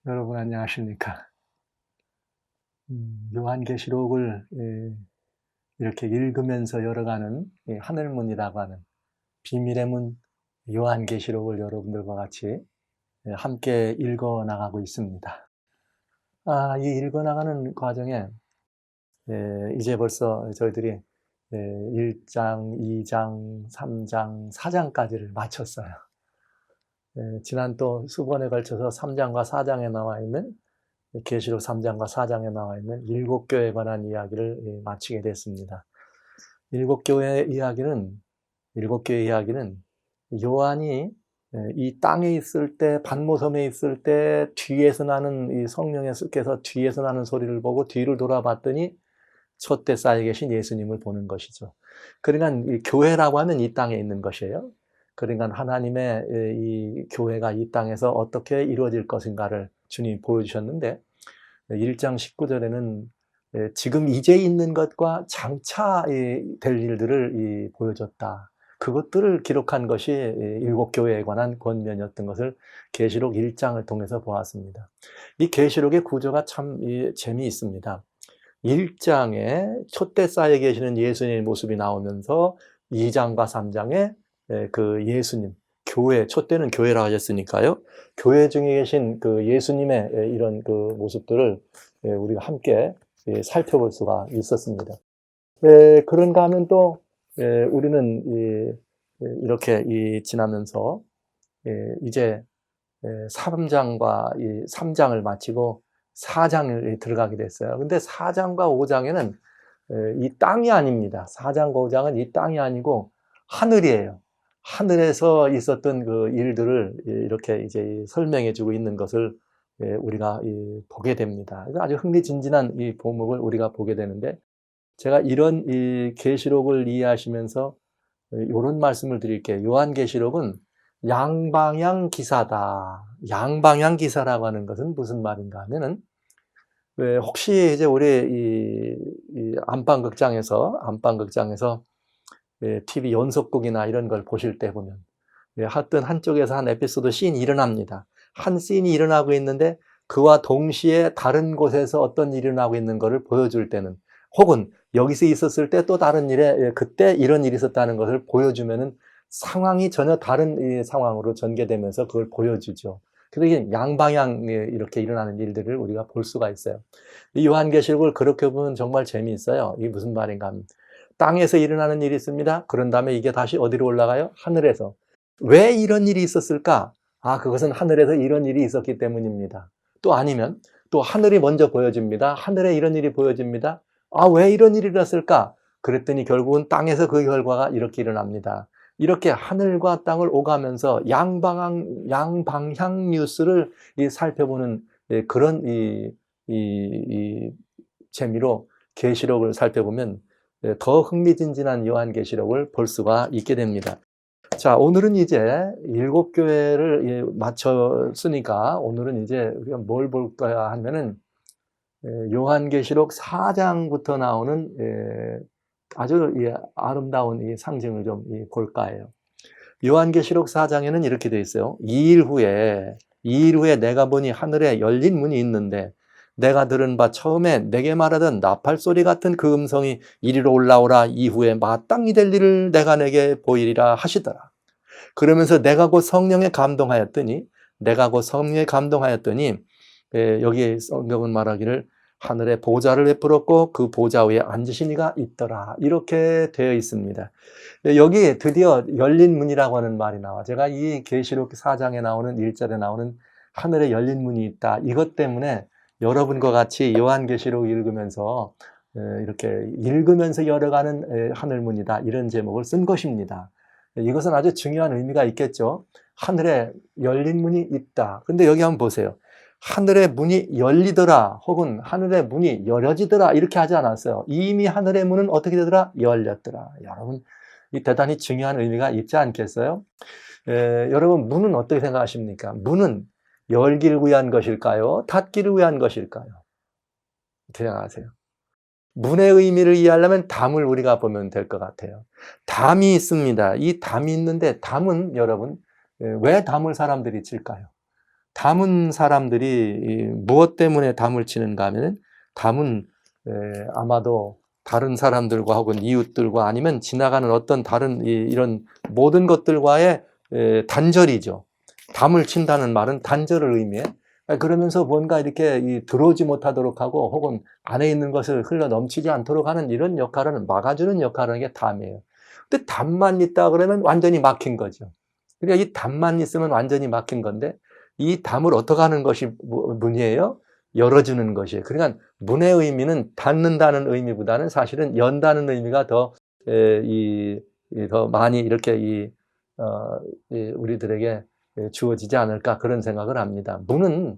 여러분 안녕하십니까? 요한계시록을 이렇게 읽으면서 열어가는 하늘문이라고 하는 비밀의 문 요한계시록을 여러분들과 같이 함께 읽어 나가고 있습니다. 이 읽어 나가는 과정에 이제 벌써 저희들이 1장, 2장, 3장, 4장까지를 마쳤어요. 지난 또 수번에 걸쳐서 3장과 4장에 나와 있는 계시록 3장과 4장에 나와 있는 7교회에 관한 이야기를 마치게 됐습니다. 7교회 이야기는 7교회 이야기는 요한이 이 땅에 있을 때, pat모섬에 있을 때 뒤에서 나는 이 성령께서 뒤에서 나는 소리를 보고 뒤를 돌아봤더니 촛대 쌓여 계신 예수님을 보는 것이죠. 그러니까 이 교회라고 하면 이 땅에 있는 것이에요. 그러니까 하나님의 이 교회가 이 땅에서 어떻게 이루어질 것인가를 주님이 보여주셨는데 1장 19절에는 지금 이제 있는 것과 장차 될 일들을 보여줬다. 그것들을 기록한 것이 7교회에 관한 권면이었던 것을 계시록 1장을 통해서 보았습니다. 이 계시록의 구조가 참 재미있습니다. 1장에 촛대 쌓여 계시는 예수님의 모습이 나오면서 2장과 3장에 그 예수님, 교회, 촛대는 교회라고 하셨으니까요. 교회 중에 계신 그 예수님의 이런 그 모습들을 우리가 함께 살펴볼 수가 있었습니다. 그런가 하면 또 우리는 이렇게 지나면서 이제 3장과 3장을 마치고 4장을 들어가게 됐어요. 근데 4장과 5장에는 이 땅이 아닙니다. 4장과 5장은 이 땅이 아니고 하늘이에요. 하늘에서 있었던 그 일들을 이렇게 이제 설명해 주고 있는 것을 우리가 보게 됩니다. 아주 흥미진진한 이 본목을 우리가 보게 되는데 제가 이런 이 계시록을 이해하시면서 이런 말씀을 드릴게요. 요한계시록은 양방향 기사다. 양방향 기사라고 하는 것은 무슨 말인가 하면은 혹시 이제 우리 이 안방극장에서 TV 연속극이나 이런 걸 보실 때 보면 하여튼 한쪽에서 한 에피소드 씬이 일어납니다. 한 씬이 일어나고 있는데 그와 동시에 다른 곳에서 어떤 일이 일어나고 있는 것을 보여줄 때는 혹은 여기서 있었을 때 또 다른 일에 그때 이런 일이 있었다는 것을 보여주면은 상황이 전혀 다른 상황으로 전개되면서 그걸 보여주죠. 그러게 양방향 이렇게 일어나는 일들을 우리가 볼 수가 있어요. 이 요한계시록을 그렇게 보면 정말 재미있어요. 이게 무슨 말인가 하면 땅에서 일어나는 일이 있습니다. 그런 다음에 이게 다시 어디로 올라가요? 하늘에서. 왜 이런 일이 있었을까? 그것은 하늘에서 이런 일이 있었기 때문입니다. 또 아니면 또 하늘이 먼저 보여집니다. 하늘에 이런 일이 보여집니다. 왜 이런 일이 일어났을까? 그랬더니 결국은 땅에서 그 결과가 이렇게 일어납니다. 이렇게 하늘과 땅을 오가면서 양방향 뉴스를 살펴보는 그런 이 재미로 계시록을 살펴보면 더 흥미진진한 요한계시록을 볼 수가 있게 됩니다. 자, 오늘은 이제 7교회를 마쳤으니까 오늘은 이제 우리가 뭘 볼까 하면은 요한계시록 4장부터 나오는 아주 아름다운 이 상징을 좀 볼까 해요. 요한계시록 4장에는 이렇게 되어 있어요. 2일 후에 내가 보니 하늘에 열린 문이 있는데 내가 들은 바 처음에 내게 말하던 나팔소리 같은 그 음성이 이리로 올라오라. 이후에 마땅히 될 일을 내가 내게 보이리라 하시더라. 그러면서 내가 곧 성령에 감동하였더니 여기 성경은 말하기를 하늘에 보좌를 베풀었고 그 보좌 위에 앉으신 이가 있더라. 이렇게 되어 있습니다. 여기 드디어 열린 문이라고 하는 말이 나와. 제가 이 계시록 4장에 나오는 1절에 나오는 하늘에 열린 문이 있다. 이것 때문에 여러분과 같이 요한계시록 읽으면서 이렇게 읽으면서 열어가는 하늘문이다. 이런 제목을 쓴 것입니다. 이것은 아주 중요한 의미가 있겠죠. 하늘에 열린 문이 있다. 근데 여기 한번 보세요. 하늘의 문이 열리더라 혹은 하늘의 문이 열어지더라 이렇게 하지 않았어요. 이미 하늘의 문은 어떻게 되더라? 열렸더라. 여러분, 이 대단히 중요한 의미가 있지 않겠어요? 여러분, 문은 어떻게 생각하십니까? 문은 열기를 위한 것일까요? 닫기를 위한 것일까요? 어떻게 생각하세요? 문의 의미를 이해하려면 담을 우리가 보면 될 것 같아요. 담이 있습니다. 이 담이 있는데 담은 여러분, 왜 담을 사람들이 칠까요? 담은 사람들이 무엇 때문에 담을 치는가 하면 담은 아마도 다른 사람들과 혹은 이웃들과 아니면 지나가는 어떤 다른 이런 모든 것들과의 단절이죠. 담을 친다는 말은 단절을 의미해. 그러면서 뭔가 이렇게 들어오지 못하도록 하고 혹은 안에 있는 것을 흘러 넘치지 않도록 하는 이런 역할을 막아주는 역할을 하는 게 담이에요. 근데 담만 있다 그러면 완전히 막힌 거죠. 그러니까 이 담만 있으면 완전히 막힌 건데 이 담을 어떻게 하는 것이 문이에요? 열어주는 것이에요. 그러니까 문의 의미는 닫는다는 의미보다는 사실은 연다는 의미가 더 많이 이렇게 우리들에게 주어지지 않을까 그런 생각을 합니다. 문은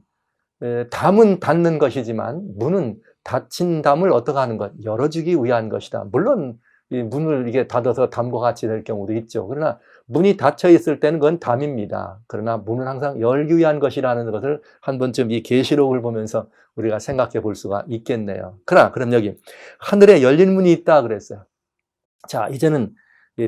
담은 닫는 것이지만 문은 닫힌 담을 어떻게 하는 것? 열어주기 위한 것이다. 물론 이 문을 이게 닫아서 담과 같이 될 경우도 있죠. 그러나 문이 닫혀 있을 때는 그건 담입니다. 그러나 문은 항상 열기 위한 것이라는 것을 한 번쯤 이 계시록을 보면서 우리가 생각해 볼 수가 있겠네요. 그럼 여기 하늘에 열린 문이 있다 그랬어요. 자, 이제는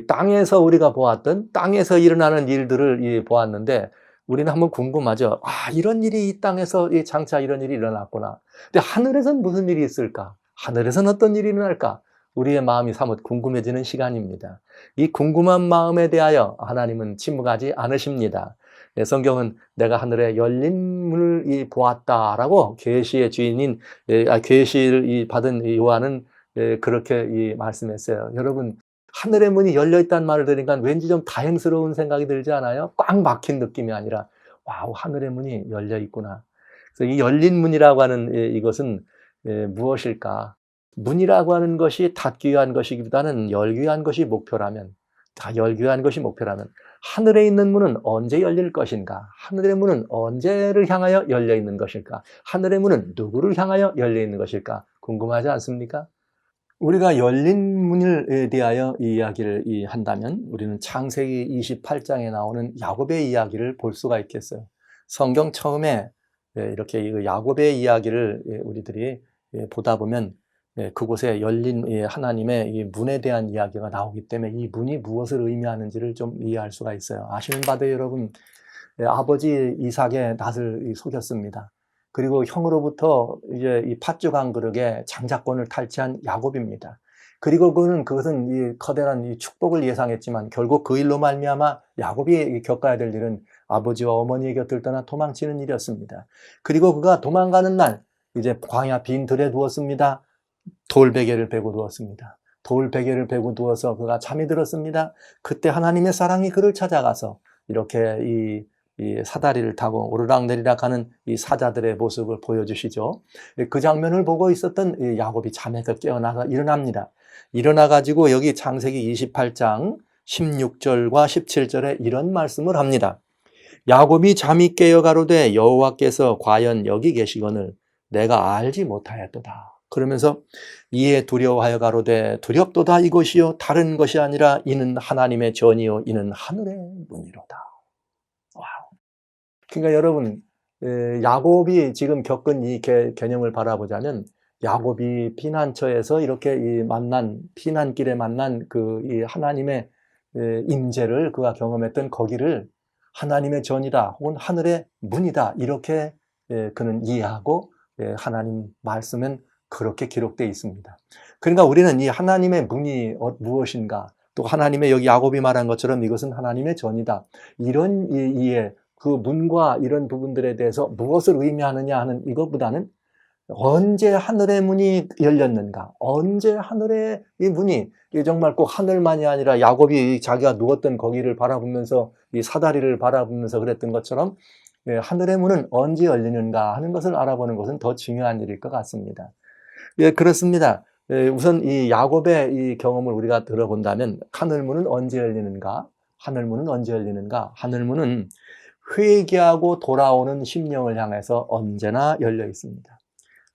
땅에서 우리가 보았던 땅에서 일어나는 일들을 보았는데 우리는 한번 궁금하죠. 이런 일이 이 땅에서 장차 이런 일이 일어났구나. 근데 하늘에서는 무슨 일이 있을까? 하늘에서는 어떤 일이 일어날까? 우리의 마음이 사뭇 궁금해지는 시간입니다. 이 궁금한 마음에 대하여 하나님은 침묵하지 않으십니다. 성경은 내가 하늘에 열린 문을 보았다라고 계시의 주인인 계시를 받은 요한은 그렇게 말씀했어요. 여러분, 하늘의 문이 열려있다는 말을 들으니까 왠지 좀 다행스러운 생각이 들지 않아요? 꽉 막힌 느낌이 아니라 와우, 하늘의 문이 열려있구나. 그래서 이 열린 문이라고 하는 이것은 무엇일까? 문이라고 하는 것이 닫기 위한 것이기보다는 열기 위한 것이 목표라면, 다 열기 위한 것이 목표라면 하늘에 있는 문은 언제 열릴 것인가? 하늘의 문은 언제를 향하여 열려 있는 것일까? 하늘의 문은 누구를 향하여 열려 있는 것일까? 궁금하지 않습니까? 우리가 열린 문에 대하여 이야기를 한다면 우리는 창세기 28장에 나오는 야곱의 이야기를 볼 수가 있겠어요. 성경 처음에 이렇게 야곱의 이야기를 우리들이 보다 보면 그곳에 열린 하나님의 이 문에 대한 이야기가 나오기 때문에 이 문이 무엇을 의미하는지를 좀 이해할 수가 있어요. 아시는 바도 여러분, 아버지 이삭의 낯을 속였습니다. 그리고 형으로부터 이제 이 팥죽 한 그릇에 장자권을 탈취한 야곱입니다. 그리고 그것은 이 커다란 이 축복을 예상했지만 결국 그 일로 말미암아 야곱이 겪어야 될 일은 아버지와 어머니의 곁을 떠나 도망치는 일이었습니다. 그리고 그가 도망가는 날 이제 광야 빈 들에 누웠습니다. 돌베개를 베고 누웠습니다. 돌베개를 베고 누워서 그가 잠이 들었습니다. 그때 하나님의 사랑이 그를 찾아가서 이렇게 이 사다리를 타고 오르락내리락 하는 이 사자들의 모습을 보여주시죠. 그 장면을 보고 있었던 야곱이 잠에서 깨어나서 일어납니다. 일어나가지고 여기 창세기 28장 16절과 17절에 이런 말씀을 합니다. 야곱이 잠이 깨어 가로되 여호와께서 과연 여기 계시거늘 내가 알지 못하였도다. 그러면서 이에 두려워하여 가로되 두렵도다 이것이요 다른 것이 아니라 이는 하나님의 전이요 이는 하늘의 문이로다. 그러니까 여러분, 야곱이 지금 겪은 이 개념을 바라보자면 야곱이 피난처에서 이렇게 피난길에 만난 이 하나님의 임재를 그가 경험했던 거기를 하나님의 전이다 혹은 하늘의 문이다 이렇게 그는 이해하고 하나님 말씀은 그렇게 기록되어 있습니다. 그러니까 우리는 이 하나님의 문이 무엇인가, 또 하나님의 여기 야곱이 말한 것처럼 이것은 하나님의 전이다, 이런 이해, 그 문과 이런 부분들에 대해서 무엇을 의미하느냐 하는 이것보다는 언제 하늘의 문이 열렸는가, 언제 하늘의 이 문이 정말 꼭 하늘만이 아니라 야곱이 자기가 누웠던 거기를 바라보면서 이 사다리를 바라보면서 그랬던 것처럼 하늘의 문은 언제 열리는가 하는 것을 알아보는 것은 더 중요한 일일 것 같습니다. 그렇습니다. 우선 이 야곱의 이 경험을 우리가 들어본다면 하늘문은 언제 열리는가? 하늘문은 언제 열리는가? 하늘문은 회개하고 돌아오는 심령을 향해서 언제나 열려 있습니다.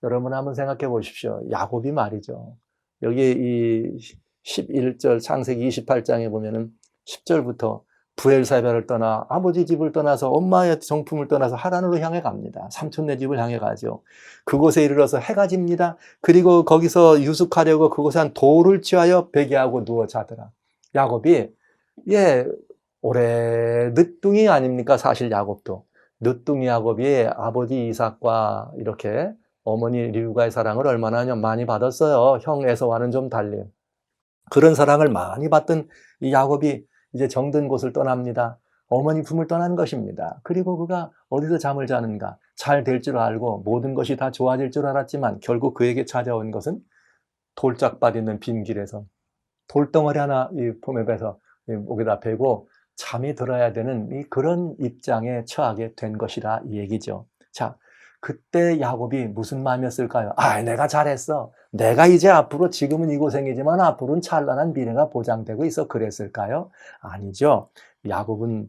여러분 한번 생각해 보십시오. 야곱이 말이죠. 여기 이 11절 창세기 28장에 보면은 10절부터 부엘사벨을 떠나 아버지 집을 떠나서 엄마의 정품을 떠나서 하란으로 향해 갑니다. 삼촌네 집을 향해 가죠. 그곳에 이르러서 해가 집니다. 그리고 거기서 유숙하려고 그곳에 한 돌을 취하여 베개하고 누워 자더라. 야곱이 오래 늦둥이 아닙니까? 사실 야곱도. 늦둥이 야곱이 아버지 이삭과 이렇게 어머니 리브가의 사랑을 얼마나 많이 받았어요. 형 에서와는 좀 달리. 그런 사랑을 많이 받던 이 야곱이 이제 정든 곳을 떠납니다. 어머니 품을 떠난 것입니다. 그리고 그가 어디서 잠을 자는가? 잘 될 줄 알고 모든 것이 다 좋아질 줄 알았지만 결국 그에게 찾아온 것은 돌짝밭 있는 빈 길에서 돌덩어리 하나 이 품에 베서 목에다 베고 잠이 들어야 되는 그런 입장에 처하게 된 것이라 이 얘기죠. 자, 그때 야곱이 무슨 마음이었을까요? 내가 잘했어. 내가 이제 앞으로 지금은 이 고생이지만 앞으로는 찬란한 미래가 보장되고 있어. 그랬을까요? 아니죠. 야곱은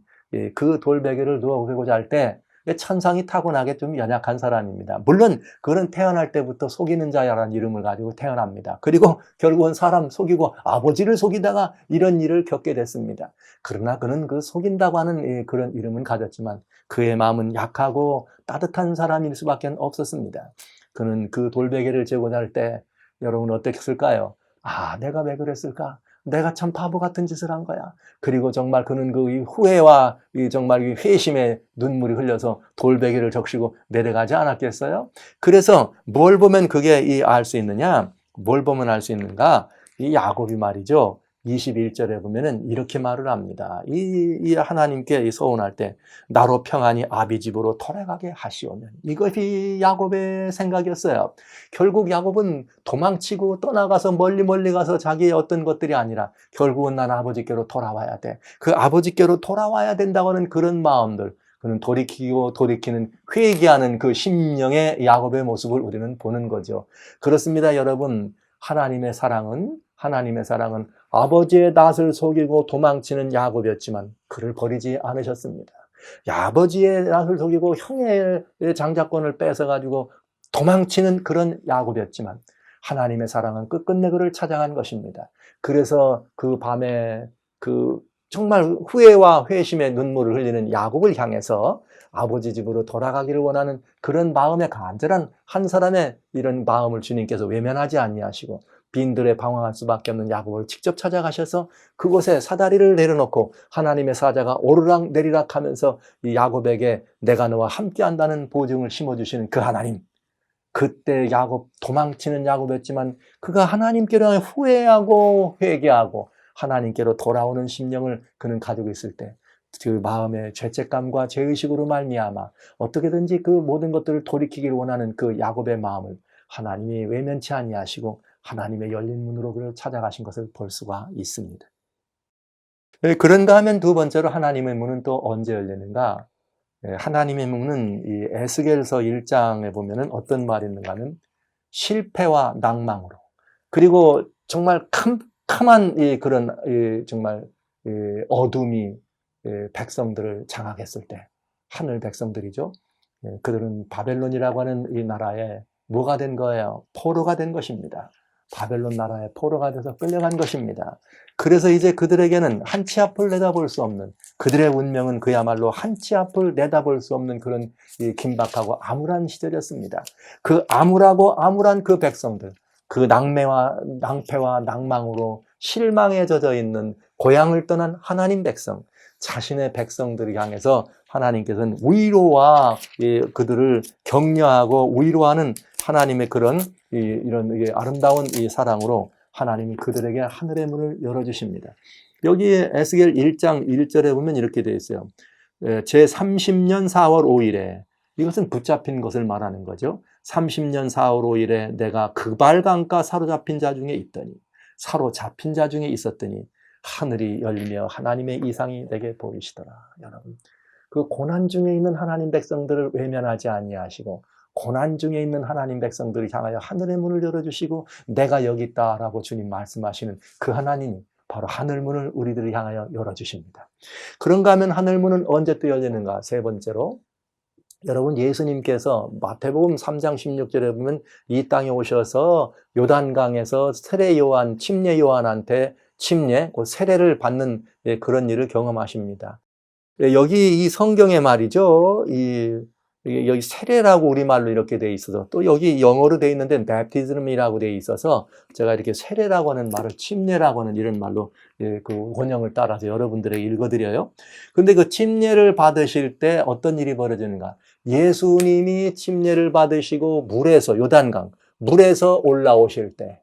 그 돌베개를 누워 베고 잘 때 천성이 타고나게 좀 연약한 사람입니다. 물론 그는 태어날 때부터 속이는 자라는 이름을 가지고 태어납니다. 그리고 결국은 사람 속이고 아버지를 속이다가 이런 일을 겪게 됐습니다. 그러나 그는 그 속인다고 하는 그런 이름은 가졌지만 그의 마음은 약하고 따뜻한 사람일 수밖에 없었습니다. 그는 그 돌베개를 재고 잘 때 여러분 어땠을까요? 내가 왜 그랬을까? 내가 참 바보 같은 짓을 한 거야. 그리고 정말 그는 그 후회와 정말 회심의 눈물이 흘려서 돌베개를 적시고 내려가지 않았겠어요? 그래서 뭘 보면 그게 알 수 있느냐? 뭘 보면 알 수 있는가? 이 야곱이 말이죠. 21절에 보면은 이렇게 말을 합니다. 이 하나님께 서운할 때 나로 평안히 아비 집으로 돌아가게 하시오면, 이것이 야곱의 생각이었어요. 결국 야곱은 도망치고 떠나가서 멀리 가서 자기의 어떤 것들이 아니라 결국은 난 아버지께로 돌아와야 돼. 그 아버지께로 돌아와야 된다고 하는 그런 마음들, 그는 돌이키는 회개하는 그 심령의 야곱의 모습을 우리는 보는 거죠. 그렇습니다, 여러분. 하나님의 사랑은 아버지의 낯을 속이고 도망치는 야곱이었지만 그를 버리지 않으셨습니다. 아버지의 낯을 속이고 형의 장자권을 뺏어가지고 도망치는 그런 야곱이었지만 하나님의 사랑은 끝끝내 그를 찾아간 것입니다. 그래서 그 밤에 그 정말 후회와 회심의 눈물을 흘리는 야곱을 향해서 아버지 집으로 돌아가기를 원하는 그런 마음의 간절한 한 사람의 이런 마음을 주님께서 외면하지 아니하시고 빈들에 방황할 수밖에 없는 야곱을 직접 찾아가셔서 그곳에 사다리를 내려놓고 하나님의 사자가 오르락 내리락 하면서 이 야곱에게 내가 너와 함께한다는 보증을 심어주시는 그 하나님. 그때 야곱, 도망치는 야곱이었지만 그가 하나님께로 후회하고 회개하고 하나님께로 돌아오는 심령을 그는 가지고 있을 때 그 마음의 죄책감과 죄의식으로 말미암아 어떻게든지 그 모든 것들을 돌이키기를 원하는 그 야곱의 마음을 하나님이 외면치 아니하시고 하나님의 열린 문으로 그를 찾아가신 것을 볼 수가 있습니다. 그런가 하면 두 번째로 하나님의 문은 또 언제 열리는가? 하나님의 문은 이 에스겔서 1장에 보면은 어떤 말이 있는가 하면 실패와 낭망으로, 그리고 정말 캄캄한 그런 정말 어둠이 백성들을 장악했을 때, 하늘 백성들이죠. 그들은 바벨론이라고 하는 이 나라에 뭐가 된 거예요? 포로가 된 것입니다. 바벨론 나라에 포로가 돼서 끌려간 것입니다. 그래서 이제 그들에게는 한치 앞을 내다볼 수 없는, 그들의 운명은 그야말로 한치 앞을 내다볼 수 없는 그런 긴박하고 암울한 시절이었습니다. 그 암울한 그 백성들, 그 낭패와 낭망으로 실망에 젖어 있는 고향을 떠난 하나님 백성, 자신의 백성들을 향해서 하나님께서는 위로와 그들을 격려하고 위로하는 하나님의 그런 이런 아름다운 이 사랑으로 하나님이 그들에게 하늘의 문을 열어주십니다. 여기에 에스겔 1장 1절에 보면 이렇게 되어 있어요. 제 30년 4월 5일에, 이것은 붙잡힌 것을 말하는 거죠. 30년 4월 5일에 내가 그발강가 사로잡힌 자 중에 있었더니 하늘이 열리며 하나님의 이상이 내게 보이시더라. 여러분, 그 고난 중에 있는 하나님 백성들을 외면하지 아니하시고 고난 중에 있는 하나님 백성들을 향하여 하늘의 문을 열어주시고 내가 여기 있다라고 주님 말씀하시는 그 하나님이 바로 하늘문을 우리들을 향하여 열어주십니다. 그런가 하면 하늘문은 언제 또 열리는가? 세 번째로, 여러분, 예수님께서 마태복음 3장 16절에 보면 이 땅에 오셔서 요단강에서 침례 요한한테 그 세례를 받는 그런 일을 경험하십니다. 여기 이 성경에 말이죠, 이 여기 세례라고 우리말로 이렇게 돼 있어서, 또 여기 영어로 돼 있는데 baptism이라고 돼 있어서 제가 이렇게 세례라고 하는 말을 침례라고 하는 이런 말로 그 원형을 따라서 여러분들에게 읽어드려요. 근데 그 침례를 받으실 때 어떤 일이 벌어지는가? 예수님이 침례를 받으시고 물에서, 요단강 물에서 올라오실 때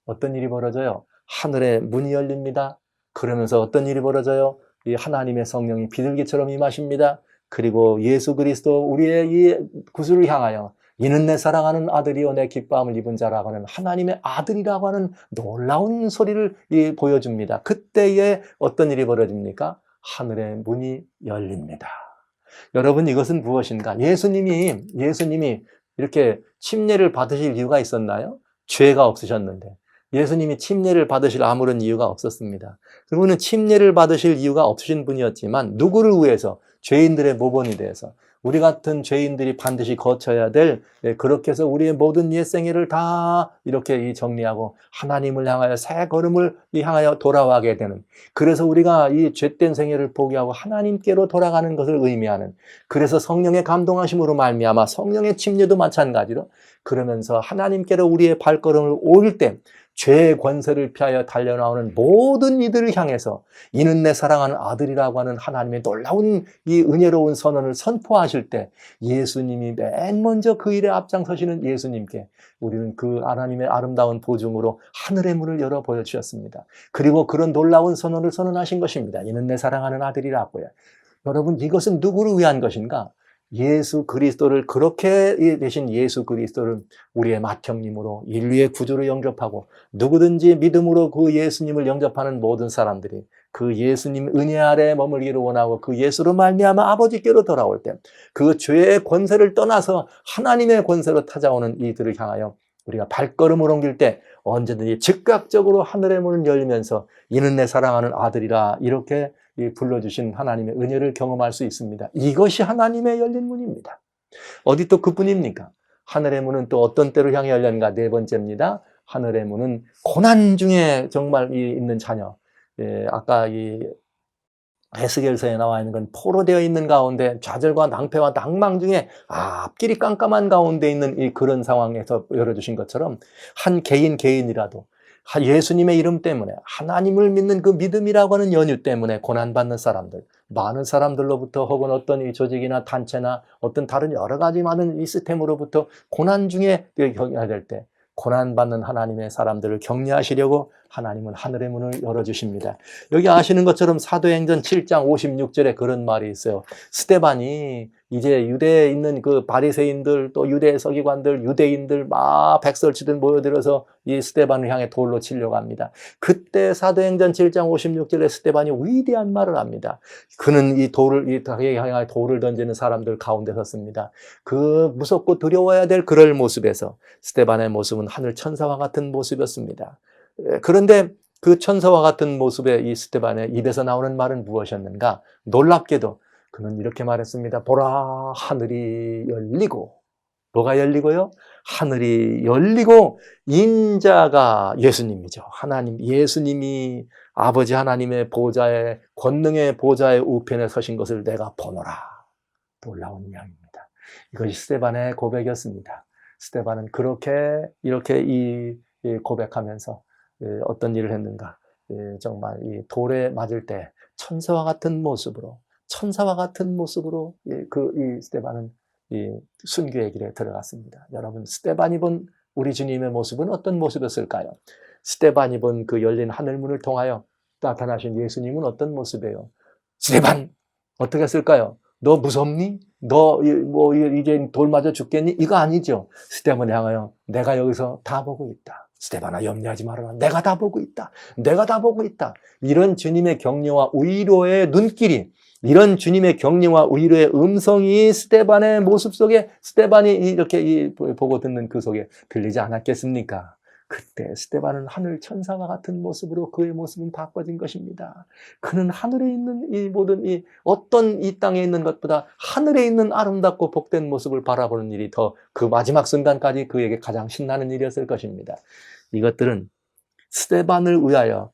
어떤 일이 벌어져요? 하늘의 문이 열립니다. 그러면서 어떤 일이 벌어져요? 이 하나님의 성령이 비둘기처럼 임하십니다. 그리고 예수 그리스도 우리의 이 구주를 향하여 이는 내 사랑하는 아들이요 내 기뻐함을 입은 자라고 하는 하나님의 아들이라고 하는 놀라운 소리를 보여줍니다. 그때에 어떤 일이 벌어집니까? 하늘의 문이 열립니다. 여러분, 이것은 무엇인가? 예수님이 이렇게 침례를 받으실 이유가 있었나요? 죄가 없으셨는데. 예수님이 침례를 받으실 아무런 이유가 없었습니다. 그분은 침례를 받으실 이유가 없으신 분이었지만 누구를 위해서? 죄인들의 모범이 돼서 우리 같은 죄인들이 반드시 거쳐야 될, 그렇게 해서 우리의 모든 옛 생애를 다 이렇게 정리하고 하나님을 향하여 새 걸음을 향하여 돌아가게 되는, 그래서 우리가 이 죄된 생애를 포기하고 하나님께로 돌아가는 것을 의미하는, 그래서 성령의 감동하심으로 말미암아 성령의 침례도 마찬가지로 그러면서 하나님께로 우리의 발걸음을 올 때 죄의 권세를 피하여 달려나오는 모든 이들을 향해서 이는 내 사랑하는 아들이라고 하는 하나님의 놀라운 이 은혜로운 선언을 선포하실 때 예수님이 맨 먼저 그 일에 앞장서시는 예수님께 우리는 그 하나님의 아름다운 보증으로 하늘의 문을 열어 보여주셨습니다. 그리고 그런 놀라운 선언을 선언하신 것입니다. 이는 내 사랑하는 아들이라고요. 여러분, 이것은 누구를 위한 것인가? 예수 그리스도를, 그렇게 되신 예수 그리스도를 우리의 맏형님으로 인류의 구주로 영접하고 누구든지 믿음으로 그 예수님을 영접하는 모든 사람들이 그 예수님 은혜 아래 머물기를 원하고 그 예수로 말미암아 아버지께로 돌아올 때 그 죄의 권세를 떠나서 하나님의 권세로 찾아오는 이들을 향하여 우리가 발걸음을 옮길 때 언제든지 즉각적으로 하늘의 문을 열리면서 이는 내 사랑하는 아들이라 이렇게 불러주신 하나님의 은혜를 경험할 수 있습니다. 이것이 하나님의 열린 문입니다. 어디 또 그뿐입니까? 하늘의 문은 또 어떤 때로 향해 열렸는가? 네 번째입니다. 하늘의 문은 고난 중에 정말 있는 자녀. 아까 이 에스겔서에 나와 있는 건 포로되어 있는 가운데 좌절과 낭패와 낭망 중에 앞길이 깜깜한 가운데 있는 이 그런 상황에서 열어주신 것처럼 한 개인이라도 예수님의 이름 때문에 하나님을 믿는 그 믿음이라고 하는 연유 때문에 고난받는 사람들, 많은 사람들로부터 혹은 어떤 이 조직이나 단체나 어떤 다른 여러 가지 많은 이 시스템으로부터 고난 중에 경계해야 될 때 고난받는 하나님의 사람들을 격려하시려고 하나님은 하늘의 문을 열어주십니다. 여기 아시는 것처럼 사도행전 7장 56절에 그런 말이 있어요. 스데반이 이제 유대에 있는 그 바리새인들, 또 유대 서기관들, 유대인들 막 백설치들 모여들어서 이 스데반을 향해 돌로 치려고 합니다. 그때 사도행전 7장 56절에 스데반이 위대한 말을 합니다. 그는 이 자기에게 향해 돌을 던지는 사람들 가운데 섰습니다. 그 무섭고 두려워야 될 그럴 모습에서 스데반의 모습은 하늘 천사와 같은 모습이었습니다. 그런데 그 천사와 같은 모습의 이 스데반의 입에서 나오는 말은 무엇이었는가? 놀랍게도 그는 이렇게 말했습니다. 보라, 하늘이 열리고. 뭐가 열리고요? 하늘이 열리고 인자가 예수님이죠. 하나님, 예수님이 아버지 하나님의 보좌에, 권능의 보좌의 우편에 서신 것을 내가 보노라. 놀라운 이야기입니다. 이것이 스데반의 고백이었습니다. 스데반은 이렇게 고백하면서 어떤 일을 했는가? 정말 이 돌에 맞을 때 천사와 같은 모습으로 이 스데반은 이 순교의 길에 들어갔습니다. 여러분, 스데반이 본 우리 주님의 모습은 어떤 모습이었을까요? 스데반이 본 그 열린 하늘문을 통하여 나타나신 예수님은 어떤 모습이에요? 스데반, 어떻게 했을까요? 너 무섭니? 너 이제 돌 맞아 죽겠니? 이거 아니죠. 스데반을 향하여 내가 여기서 다 보고 있다. 스데반아, 염려하지 말아라. 내가 다 보고 있다. 내가 다 보고 있다. 이런 주님의 격려와 위로의 눈길이, 이런 주님의 격려와 위로의 음성이 스데반의 모습 속에, 스데반이 이렇게 보고 듣는 그 속에 들리지 않았겠습니까? 그때 스데반은 하늘 천사와 같은 모습으로 그의 모습은 바꿔진 것입니다. 그는 하늘에 있는 이 모든 어떤 이 땅에 있는 것보다 하늘에 있는 아름답고 복된 모습을 바라보는 일이 더 그 마지막 순간까지 그에게 가장 신나는 일이었을 것입니다. 이것들은 스데반만을 위하여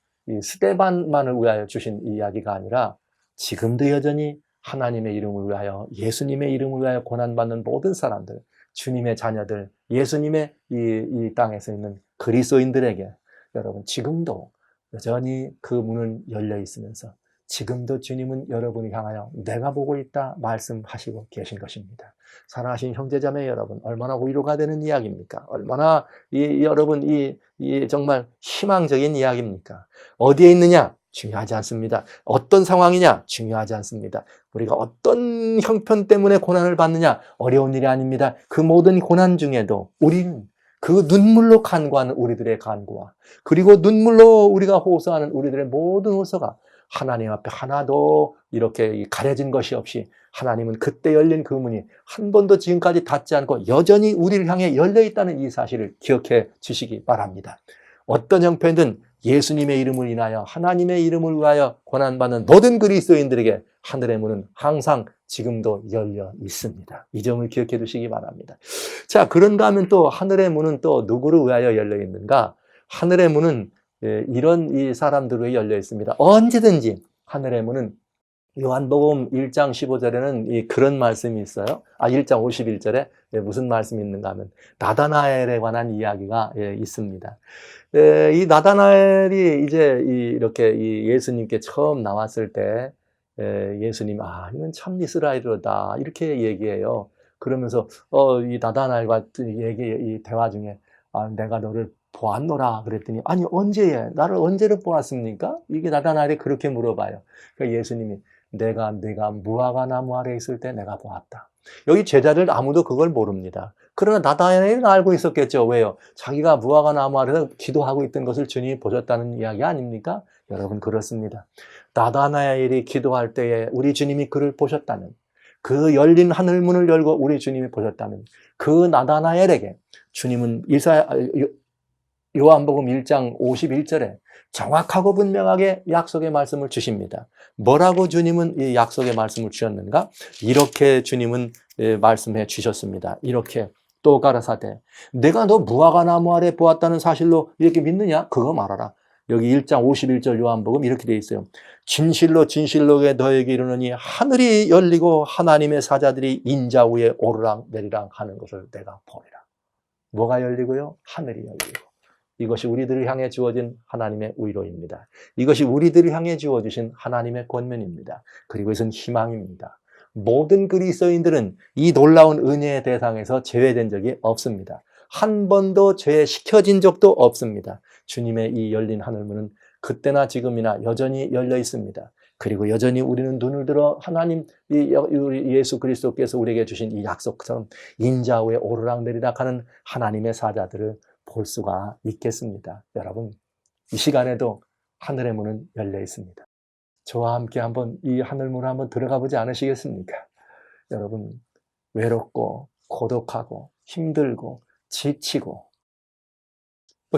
주신 이야기가 아니라 지금도 여전히 하나님의 이름을 위하여, 예수님의 이름을 위하여 고난받는 모든 사람들, 주님의 자녀들, 예수님의 이 땅에서 있는 그리스도인들에게 여러분 지금도 여전히 그 문은 열려 있으면서 지금도 주님은 여러분을 향하여 내가 보고 있다 말씀하시고 계신 것입니다. 사랑하신 형제자매 여러분, 얼마나 위로가 되는 이야기입니까? 얼마나 여러분 정말 희망적인 이야기입니까? 어디에 있느냐? 중요하지 않습니다. 어떤 상황이냐? 중요하지 않습니다. 우리가 어떤 형편 때문에 고난을 받느냐? 어려운 일이 아닙니다. 그 모든 고난 중에도 우리는 그 눈물로 간구하는 우리들의 간구와 그리고 눈물로 우리가 호소하는 우리들의 모든 호소가 하나님 앞에 하나도 이렇게 가려진 것이 없이 하나님은 그때 열린 그 문이 한 번도 지금까지 닫지 않고 여전히 우리를 향해 열려 있다는 이 사실을 기억해 주시기 바랍니다. 어떤 형편이든 예수님의 이름을 인하여 하나님의 이름을 위하여 고난받는 모든 그리스도인들에게 하늘의 문은 항상 지금도 열려 있습니다. 이 점을 기억해 두시기 바랍니다. 자, 그런가 하면 또 하늘의 문은 또 누구를 위하여 열려 있는가? 하늘의 문은 이런 이 사람들을 위해 열려 있습니다. 언제든지 하늘의 문은 요한복음 1장 15절에는 그런 말씀이 있어요. 1장 51절에 무슨 말씀이 있는가 하면 나다나엘에 관한 이야기가 있습니다. 이 나다나엘이 이제 이렇게 예수님께 처음 나왔을 때 예수님, 이건 참 이스라엘이다 이렇게 얘기해요. 그러면서 이 나다나엘과 이 대화 중에 내가 너를 보았노라 그랬더니 아니 언제에 나를 언제를 보았습니까? 이게 나다나엘이 그렇게 물어봐요. 그러니까 예수님이 내가 무화과 나무 아래 있을 때 내가 보았다. 여기 제자들 아무도 그걸 모릅니다. 그러나 나다나엘은 알고 있었겠죠. 왜요? 자기가 무화과 나무 아래서 기도하고 있던 것을 주님이 보셨다는 이야기 아닙니까? 여러분 그렇습니다. 나다나엘이 기도할 때에 우리 주님이 그를 보셨다면, 그 열린 하늘문을 열고 우리 주님이 보셨다면 그 나다나엘에게 주님은 요한복음 1장 51절에 정확하고 분명하게 약속의 말씀을 주십니다. 뭐라고 주님은 이 약속의 말씀을 주셨는가? 이렇게 주님은 말씀해 주셨습니다. 이렇게 또 가라사대 내가 너 무화과 나무 아래 보았다는 사실로 이렇게 믿느냐? 그거 말하라. 여기 1장 51절 요한복음 이렇게 되어 있어요. 진실로 너에게 이르노니 하늘이 열리고 하나님의 사자들이 인자 위에 오르락 내리락 하는 것을 내가 보리라. 뭐가 열리고요? 하늘이 열리고. 이것이 우리들을 향해 주어진 하나님의 위로입니다. 이것이 우리들을 향해 주어주신 하나님의 권면입니다. 그리고 이것은 희망입니다. 모든 그리스도인들은 이 놀라운 은혜의 대상에서 제외된 적이 없습니다. 한 번도 제외시켜진 적도 없습니다. 주님의 이 열린 하늘문은 그때나 지금이나 여전히 열려 있습니다. 그리고 여전히 우리는 눈을 들어 하나님, 우리 예수 그리스도께서 우리에게 주신 이 약속처럼 인자 위에 오르락내리락 하는 하나님의 사자들을 볼 수가 있겠습니다. 여러분, 이 시간에도 하늘의 문은 열려 있습니다. 저와 함께 한번 이 하늘문을 한번 들어가 보지 않으시겠습니까? 여러분, 외롭고 고독하고 힘들고 지치고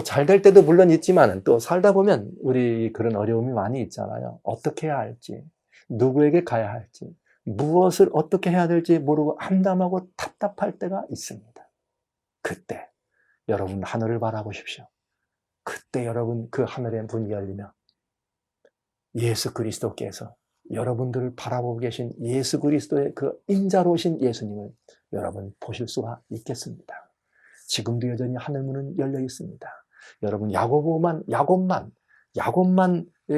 잘 될 때도 물론 있지만 또 살다 보면 우리 그런 어려움이 많이 있잖아요. 어떻게 해야 할지, 누구에게 가야 할지, 무엇을 어떻게 해야 될지 모르고 암담하고 답답할 때가 있습니다. 그때 여러분 하늘을 바라보십시오. 그때 여러분 그 하늘의 문이 열리며 예수 그리스도께서 여러분들을 바라보고 계신 예수 그리스도의 그 인자로우신 예수님을 여러분 보실 수가 있겠습니다. 지금도 여전히 하늘문은 열려 있습니다. 여러분 야곱만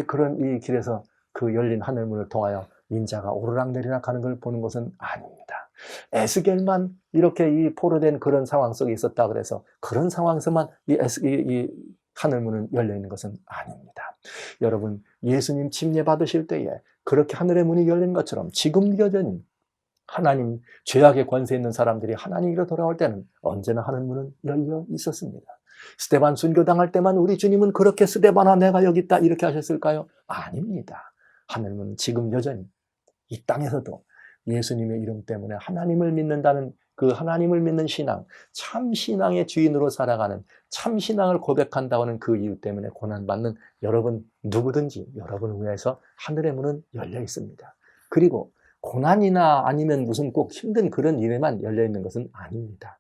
그런 이 길에서 그 열린 하늘문을 통하여 인자가 오르락내리락 하는 걸 보는 것은 아닙니다. 에스겔만 이렇게 이 포로된 그런 상황 속에 있었다 그래서 그런 상황에서만 이 하늘문은 열려 있는 것은 아닙니다. 여러분 예수님 침례 받으실 때에 그렇게 하늘의 문이 열린 것처럼 지금 여전히 하나님 죄악의 권세 있는 사람들이 하나님으로 돌아올 때는 언제나 하늘문은 열려 있었습니다. 스데반 순교당할 때만 우리 주님은 그렇게 스데반아 내가 여기 있다 이렇게 하셨을까요? 아닙니다. 하늘문은 지금 여전히 이 땅에서도 예수님의 이름 때문에 하나님을 믿는다는 그 하나님을 믿는 신앙, 참 신앙의 주인으로 살아가는 참 신앙을 고백한다는 그 이유 때문에 고난받는 여러분 누구든지 여러분을 위해서 하늘의 문은 열려 있습니다. 그리고 고난이나 아니면 무슨 꼭 힘든 그런 일에만 열려 있는 것은 아닙니다.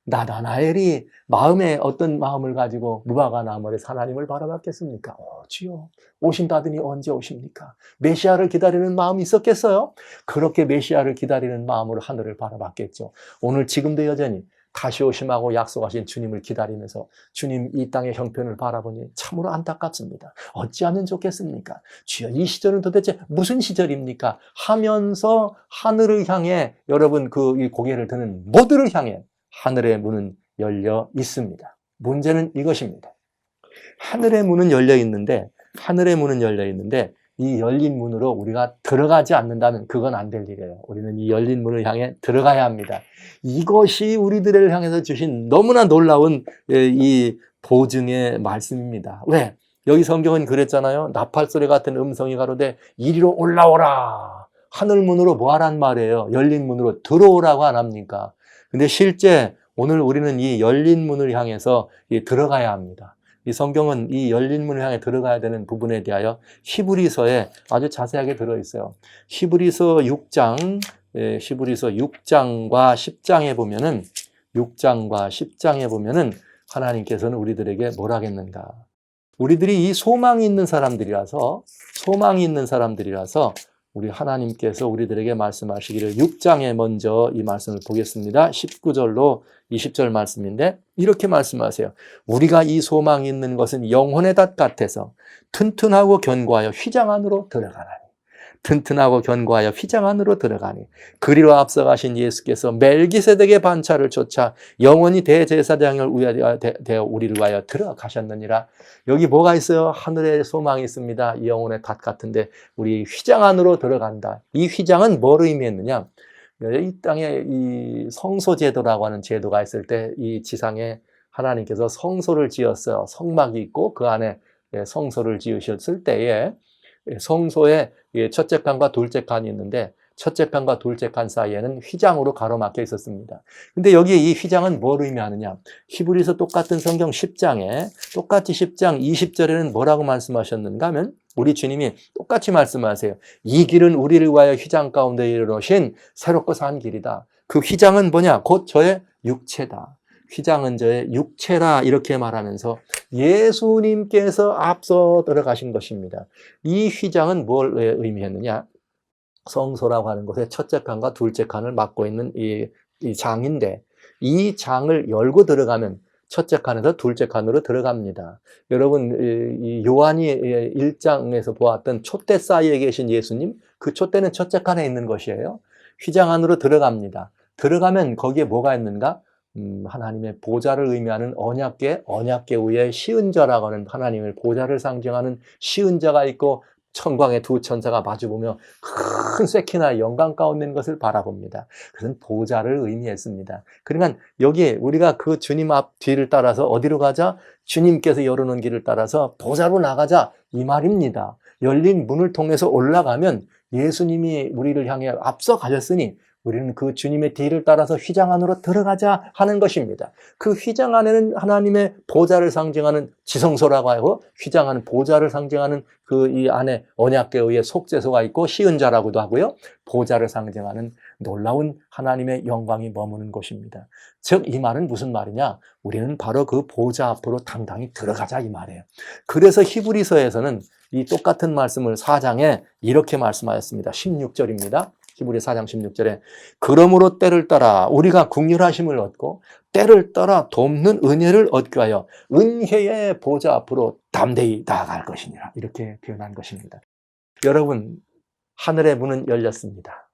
나다나엘이 마음에 어떤 마음을 가지고 무화과 나무에서 하나님을 바라봤겠습니까? 주여, 오신다더니 언제 오십니까? 메시아를 기다리는 마음이 있었겠어요? 그렇게 메시아를 기다리는 마음으로 하늘을 바라봤겠죠. 오늘 지금도 여전히 다시 오심하고 약속하신 주님을 기다리면서 주님 이 땅의 형편을 바라보니 참으로 안타깝습니다. 어찌하면 좋겠습니까? 주여, 이 시절은 도대체 무슨 시절입니까? 하면서 하늘을 향해 여러분 이 고개를 드는 모두를 향해 하늘의 문은 열려 있습니다. 문제는 이것입니다. 하늘의 문은 열려 있는데 이 열린 문으로 우리가 들어가지 않는다면 그건 안 될 일이에요. 우리는 이 열린 문을 향해 들어가야 합니다. 이것이 우리들을 향해서 주신 너무나 놀라운 이 보증의 말씀입니다. 왜? 여기 성경은 그랬잖아요. 나팔소리 같은 음성이 가로되 이리로 올라오라. 하늘 문으로 뭐 하란 말이에요? 열린 문으로 들어오라고 안 합니까? 근데 실제 오늘 우리는 이 열린 문을 향해서 들어가야 합니다. 이 성경은 이 열린 문을 향해 들어가야 되는 부분에 대하여 히브리서에 아주 자세하게 들어있어요. 히브리서 6장과 10장에 보면은 하나님께서는 우리들에게 뭘 하겠는가? 우리들이 이 소망이 있는 사람들이라서 우리 하나님께서 우리들에게 말씀하시기를 6장에 먼저 이 말씀을 보겠습니다. 19절로 20절 말씀인데 이렇게 말씀하세요. 우리가 이 소망이 있는 것은 영혼의 닷 같아서 튼튼하고 견고하여 휘장 안으로 들어가니 그리로 앞서가신 예수께서 멜기세덱의 반차를 쫓아 영원히 대제사장을 되어 우리를 위하여 들어가셨느니라. 여기 뭐가 있어요? 하늘에 소망이 있습니다. 이 영혼의 닷 같은데 우리 휘장 안으로 들어간다. 이 휘장은 뭘 의미했느냐? 이 땅에 이 성소제도라고 하는 제도가 있을 때 이 지상에 하나님께서 성소를 지었어요. 성막이 있고 그 안에 성소를 지으셨을 때에 성소에 첫째 칸과 둘째 칸이 있는데 첫째 칸과 둘째 칸 사이에는 휘장으로 가로막혀 있었습니다. 근데 여기 이 휘장은 뭘 의미하느냐? 히브리서 똑같은 성경 10장에 똑같이 10장 20절에는 뭐라고 말씀하셨는가 하면 우리 주님이 똑같이 말씀하세요. 이 길은 우리를 위하여 휘장 가운데 이르러신 새롭고 산 길이다. 그 휘장은 뭐냐? 곧 저의 육체다. 휘장은 저의 육체라 이렇게 말하면서 예수님께서 앞서 들어가신 것입니다. 이 휘장은 뭘 의미했느냐? 성소라고 하는 곳에 첫째 칸과 둘째 칸을 맡고 있는 이 장인데 이 장을 열고 들어가면 첫째 칸에서 둘째 칸으로 들어갑니다. 여러분 이 요한이 1장에서 보았던 촛대 사이에 계신 예수님, 그 촛대는 첫째 칸에 있는 것이에요. 휘장 안으로 들어갑니다. 들어가면 거기에 뭐가 있는가? 하나님의 보좌를 의미하는 언약궤 위에 시은자라고 하는 하나님의 보좌를 상징하는 시은자가 있고 천광의 두 천사가 마주보며 큰 쇠키나 영광 가운데 있는 것을 바라봅니다. 그것은 보좌를 의미했습니다. 그러니까 여기에 우리가 그 주님 앞 뒤를 따라서 어디로 가자? 주님께서 열어놓은 길을 따라서 보좌로 나가자 이 말입니다. 열린 문을 통해서 올라가면 예수님이 우리를 향해 앞서 가셨으니 우리는 그 주님의 뒤를 따라서 휘장 안으로 들어가자 하는 것입니다. 그 휘장 안에는 하나님의 보좌를 상징하는 지성소라고 하고 휘장 안은 보좌를 상징하는 그 이 안에 언약궤의 속죄소가 있고 시은자라고도 하고요. 보좌를 상징하는 놀라운 하나님의 영광이 머무는 곳입니다. 즉 이 말은 무슨 말이냐? 우리는 바로 그 보좌 앞으로 당당히 들어가자 이 말이에요. 그래서 히브리서에서는 이 똑같은 말씀을 4장에 이렇게 말씀하였습니다. 16절입니다. 히브리 4장 16절에 그러므로 때를 따라 우리가 긍휼하심을 얻고 때를 따라 돕는 은혜를 얻게 하여 은혜의 보좌 앞으로 담대히 나아갈 것이니라 이렇게 표현한 것입니다. 여러분 하늘의 문은 열렸습니다.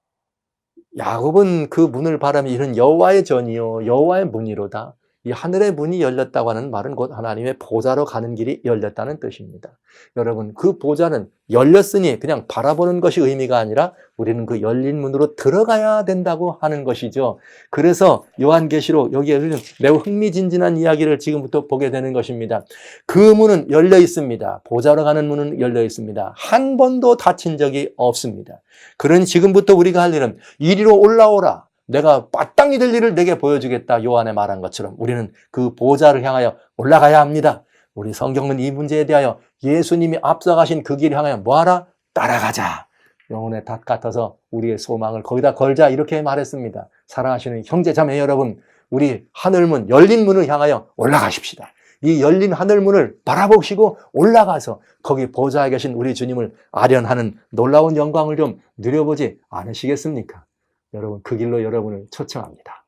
야곱은 그 문을 바라며 이는 여호와의 전이요 여호와의 문이로다. 이 하늘의 문이 열렸다고 하는 말은 곧 하나님의 보좌로 가는 길이 열렸다는 뜻입니다. 여러분 그 보좌는 열렸으니 그냥 바라보는 것이 의미가 아니라 우리는 그 열린 문으로 들어가야 된다고 하는 것이죠. 그래서 요한계시록 여기에 매우 흥미진진한 이야기를 지금부터 보게 되는 것입니다. 그 문은 열려 있습니다. 보좌로 가는 문은 열려 있습니다. 한 번도 닫힌 적이 없습니다. 그러니 지금부터 우리가 할 일은 이리로 올라오라. 내가 마땅히 될 일을 내게 보여주겠다. 요한에 말한 것처럼 우리는 그 보좌를 향하여 올라가야 합니다. 우리 성경은 이 문제에 대하여 예수님이 앞서가신 그 길을 향하여 뭐하라? 따라가자. 영혼의 닷 같아서 우리의 소망을 거기다 걸자 이렇게 말했습니다. 사랑하시는 형제 자매 여러분, 우리 하늘문, 열린 문을 향하여 올라가십시다. 이 열린 하늘문을 바라보시고 올라가서 거기 보좌에 계신 우리 주님을 아련하는 놀라운 영광을 좀 누려보지 않으시겠습니까? 여러분, 그 길로 여러분을 초청합니다.